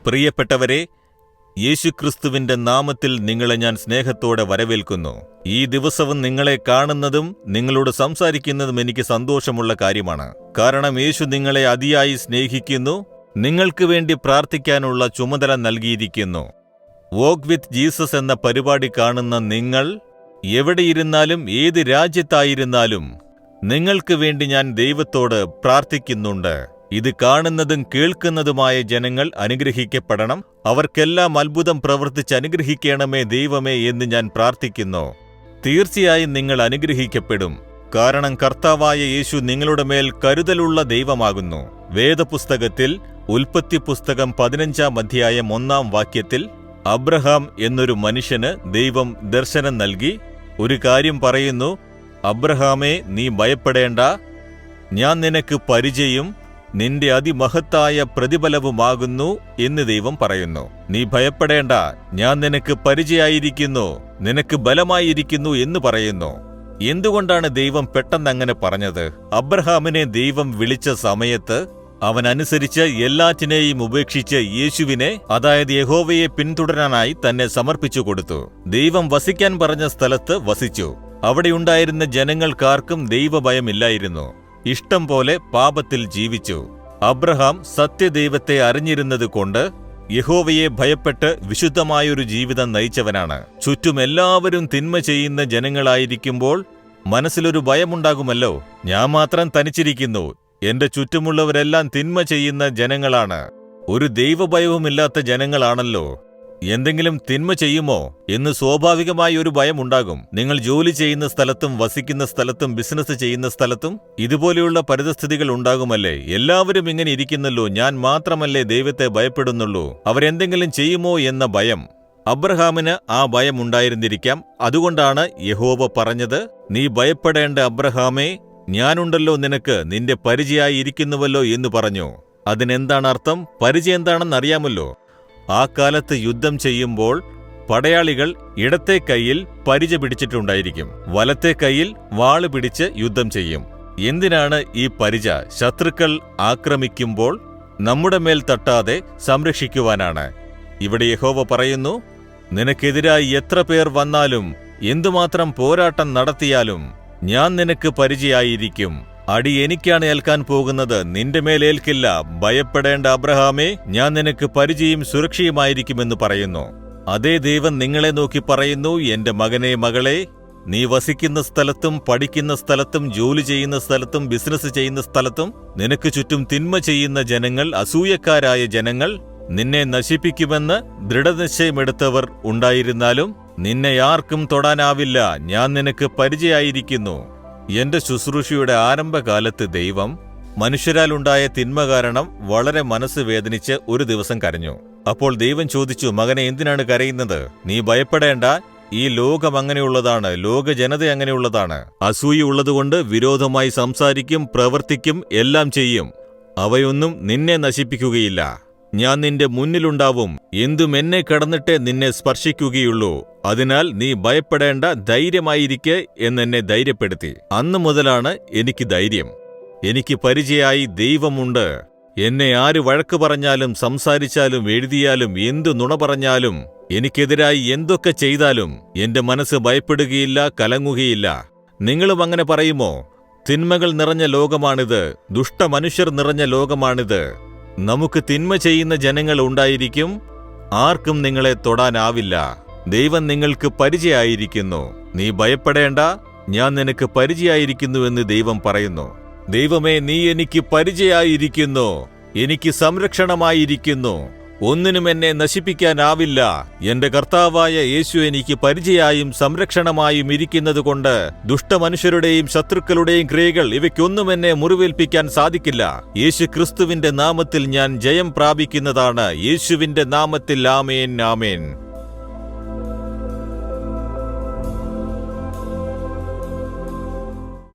പ്രിയപ്പെട്ടവരെ, യേശുക്രിസ്തുവിന്റെ നാമത്തിൽ നിങ്ങളെ ഞാൻ സ്നേഹത്തോടെ വരവേൽക്കുന്നു. ഈ ദിവസവും നിങ്ങളെ കാണുന്നതും നിങ്ങളോട് സംസാരിക്കുന്നതും എനിക്ക് സന്തോഷമുള്ള കാര്യമാണ്. കാരണം യേശു നിങ്ങളെ അതിയായി സ്നേഹിക്കുന്നു, നിങ്ങൾക്ക് വേണ്ടി പ്രാർത്ഥിക്കാനുള്ള ചുമതല നൽകിയിരിക്കുന്നു. വോക്ക് വിത്ത് ജീസസ് എന്ന പരിപാടി കാണുന്ന നിങ്ങൾ എവിടെയിരുന്നാലും ഏത് രാജ്യത്തായിരുന്നാലും നിങ്ങൾക്ക് വേണ്ടി ഞാൻ ദൈവത്തോട് പ്രാർത്ഥിക്കുന്നുണ്ട്. ഇത് കാണുന്നതും കേൾക്കുന്നതുമായ ജനങ്ങൾ അനുഗ്രഹിക്കപ്പെടണം. അവർക്കെല്ലാം അത്ഭുതം പ്രവർത്തിച്ച് അനുഗ്രഹിക്കണമേ ദൈവമേ എന്ന് ഞാൻ പ്രാർത്ഥിക്കുന്നു. തീർച്ചയായും നിങ്ങൾ അനുഗ്രഹിക്കപ്പെടും. കാരണം കർത്താവായ യേശു നിങ്ങളുടെ മേൽ കരുതലുള്ള ദൈവമാകുന്നു. വേദപുസ്തകത്തിൽ ഉൽപ്പത്തി പുസ്തകം 15-ാം അധ്യായം 1-ാം വാക്യത്തിൽ അബ്രഹാം എന്നൊരു മനുഷ്യന് ദൈവം ദർശനം നൽകി ഒരു കാര്യം പറയുന്നു: അബ്രഹാമേ, നീ ഭയപ്പെടേണ്ട, ഞാൻ നിനക്ക് പരിചയും നിന്റെ അതിമഹത്തായ പ്രതിഫലവുമാകുന്നു എന്ന് ദൈവം പറയുന്നു. നീ ഭയപ്പെടേണ്ട, ഞാൻ നിനക്ക് പരിചയായിരിക്കുന്നു, നിനക്ക് ബലമായിരിക്കുന്നു എന്ന് പറയുന്നു. എന്തുകൊണ്ടാണ് ദൈവം പെട്ടെന്ന് അങ്ങനെ പറഞ്ഞത്? അബ്രഹാമിനെ ദൈവം വിളിച്ച സമയത്ത് അവൻ അനുസരിച്ച് എല്ലാറ്റിനെയും ഉപേക്ഷിച്ച് യേശുവിനെ, അതായത് യഹോവയെ പിന്തുടരാനായി തന്നെ സമർപ്പിച്ചു കൊടുത്തു. ദൈവം വസിക്കാൻ പറഞ്ഞ സ്ഥലത്ത് വസിച്ചു. അവിടെയുണ്ടായിരുന്ന ജനങ്ങൾക്കാർക്കും ദൈവഭയമില്ലായിരുന്നു. ഇഷ്ടം പോലെ പാപത്തിൽ ജീവിച്ചു. അബ്രഹാം സത്യദൈവത്തെ അറിഞ്ഞിരുന്നതുകൊണ്ട് യഹോവയെ ഭയപ്പെട്ട് വിശുദ്ധമായൊരു ജീവിതം നയിച്ചവനാണ്. ചുറ്റും എല്ലാവരും തിന്മ ചെയ്യുന്ന ജനങ്ങളായിരിക്കുമ്പോൾ മനസ്സിലൊരു ഭയമുണ്ടാകുമല്ലോ. ഞാൻ മാത്രം തനിച്ചിരിക്കുന്നു, എന്റെ ചുറ്റുമുള്ളവരെല്ലാം തിന്മ ചെയ്യുന്ന ജനങ്ങളാണ്, ഒരു ദൈവഭയവുമില്ലാത്ത ജനങ്ങളാണല്ലോ, എന്തെങ്കിലും തിന്മ ചെയ്യുമോ എന്ന് സ്വാഭാവികമായി ഒരു ഭയമുണ്ടാകും. നിങ്ങൾ ജോലി ചെയ്യുന്ന സ്ഥലത്തും വസിക്കുന്ന സ്ഥലത്തും ബിസിനസ് ചെയ്യുന്ന സ്ഥലത്തും ഇതുപോലെയുള്ള പരിതസ്ഥിതികൾ ഉണ്ടാകുമല്ലേ? എല്ലാവരും ഇങ്ങനെ ഇരിക്കുന്നല്ലോ, ഞാൻ മാത്രമല്ലേ ദൈവത്തെ ഭയപ്പെടുന്നുള്ളൂ, അവരെന്തെങ്കിലും ചെയ്യുമോ എന്ന ഭയം. അബ്രഹാമിന് ആ ഭയം ഉണ്ടായിരുന്നിരിക്കാം. അതുകൊണ്ടാണ് യഹോവ പറഞ്ഞത്, നീ ഭയപ്പെടേണ്ട അബ്രഹാമേ, ഞാനുണ്ടല്ലോ നിനക്ക്, നിന്റെ പരിചയായി ഇരിക്കുന്നുവല്ലോ എന്ന് പറഞ്ഞു. അതിനെന്താണ് അർത്ഥം? പരിചയം എന്താണെന്ന് അറിയാമല്ലോ. ആ കാലത്ത് യുദ്ധം ചെയ്യുമ്പോൾ പടയാളികൾ ഇടത്തെ കൈയിൽ പരിച പിടിച്ചിട്ടുണ്ടായിരിക്കും, വലത്തെ കൈയിൽ വാള് പിടിച്ച് യുദ്ധം ചെയ്യും. എന്തിനാണ് ഈ പരിച? ശത്രുക്കൾ ആക്രമിക്കുമ്പോൾ നമ്മുടെ മേൽ തട്ടാതെ സംരക്ഷിക്കുവാനാണ്. ഇവിടെ യഹോവ പറയുന്നു, നിനക്കെതിരായി എത്ര പേർ വന്നാലും എന്തുമാത്രം പോരാട്ടം നടത്തിയാലും ഞാൻ നിനക്ക് പരിചയായിരിക്കും. അടി എനിക്കാണ് ഏൽക്കാൻ പോകുന്നത്, നിന്റെ മേലേൽക്കില്ല. ഭയപ്പെടേണ്ട അബ്രഹാമേ, ഞാൻ നിനക്ക് പരിചയും സുരക്ഷയുമായിരിക്കുമെന്ന് പറയുന്നു. അതേ ദൈവം നിങ്ങളെ നോക്കി പറയുന്നു, എന്റെ മകനെ, മകളെ, നീ വസിക്കുന്ന സ്ഥലത്തും പഠിക്കുന്ന സ്ഥലത്തും ജോലി ചെയ്യുന്ന സ്ഥലത്തും ബിസിനസ് ചെയ്യുന്ന സ്ഥലത്തും നിനക്ക് ചുറ്റും തിന്മ ചെയ്യുന്ന ജനങ്ങൾ, അസൂയക്കാരായ ജനങ്ങൾ നിന്നെ നശിപ്പിക്കുമെന്ന് ദൃഢനിശ്ചയമെടുത്തവർ ഉണ്ടായിരുന്നാലും നിന്നെ ആർക്കും തൊടാനാവില്ല. ഞാൻ നിനക്ക് പരിചയായിരിക്കുന്നു. എന്റെ ശുശ്രൂഷയുടെ ആരംഭകാലത്ത് ദൈവം മനുഷ്യരാലുണ്ടായ തിന്മ കാരണം വളരെ മനസ്സ് വേദനിച്ച് ഒരു ദിവസം കരഞ്ഞു. അപ്പോൾ ദൈവം ചോദിച്ചു, മകനെ, എന്തിനാണ് കരയുന്നത്? നീ ഭയപ്പെടേണ്ട, ഈ ലോകം അങ്ങനെയുള്ളതാണ്, ലോക ജനത അങ്ങനെയുള്ളതാണ്. അസൂയുള്ളതുകൊണ്ട് വിരോധമായി സംസാരിക്കും, പ്രവർത്തിക്കും, എല്ലാം ചെയ്യും. അവയൊന്നും നിന്നെ നശിപ്പിക്കുകയില്ല. ഞാൻ നിന്റെ മുന്നിലുണ്ടാവും, എന്തും എന്നെ കടന്നിട്ടേ നിന്നെ സ്പർശിക്കുകയുള്ളൂ. അതിനാൽ നീ ഭയപ്പെടേണ്ട, ധൈര്യമായിരിക്കെ എന്നെന്നെ ധൈര്യപ്പെടുത്തി. അന്നു മുതലാണ് എനിക്ക് ധൈര്യം. എനിക്ക് പരിചയായി ദൈവമുണ്ട്. എന്നെ ആര് വഴക്ക് പറഞ്ഞാലും സംസാരിച്ചാലും എഴുതിയാലും എന്തു നുണ പറഞ്ഞാലും എനിക്കെതിരായി എന്തൊക്കെ ചെയ്താലും എന്റെ മനസ്സ് ഭയപ്പെടുകയില്ല, കലങ്ങുകയില്ല. നിങ്ങളും അങ്ങനെ പറയുമോ? തിന്മകൾ നിറഞ്ഞ ലോകമാണിത്, ദുഷ്ടമനുഷ്യർ നിറഞ്ഞ ലോകമാണിത്. നമുക്ക് തിന്മ ചെയ്യുന്ന ജനങ്ങൾ ഉണ്ടായിരിക്കും, ആർക്കും നിങ്ങളെ തൊടാനാവില്ല. ദൈവം നിങ്ങൾക്ക് പരിചയായിരിക്കുന്നു. നീ ഭയപ്പെടേണ്ട, ഞാൻ നിനക്ക് പരിചയായിരിക്കുന്നുവെന്ന് ദൈവം പറയുന്നു. ദൈവമേ, നീ എനിക്ക് പരിചയായിരിക്കുന്നു, എനിക്ക് സംരക്ഷണമായിരിക്കുന്നു, ഒന്നിനും എന്നെ നശിപ്പിക്കാനാവില്ല. എന്റെ കർത്താവായ യേശു എനിക്ക് പരിചയായും സംരക്ഷണമായും ഇരിക്കുന്നതുകൊണ്ട് ദുഷ്ടമനുഷ്യരുടെയും ശത്രുക്കളുടെയും ക്രിയകൾ ഇവയ്ക്കൊന്നും എന്നെ മുറിവേൽപ്പിക്കാൻ സാധിക്കില്ല. യേശു ക്രിസ്തുവിന്റെ നാമത്തിൽ ഞാൻ ജയം പ്രാപിക്കുന്നതാണ്. യേശുവിന്റെ നാമത്തിൽ ആമേൻ, ആമേൻ.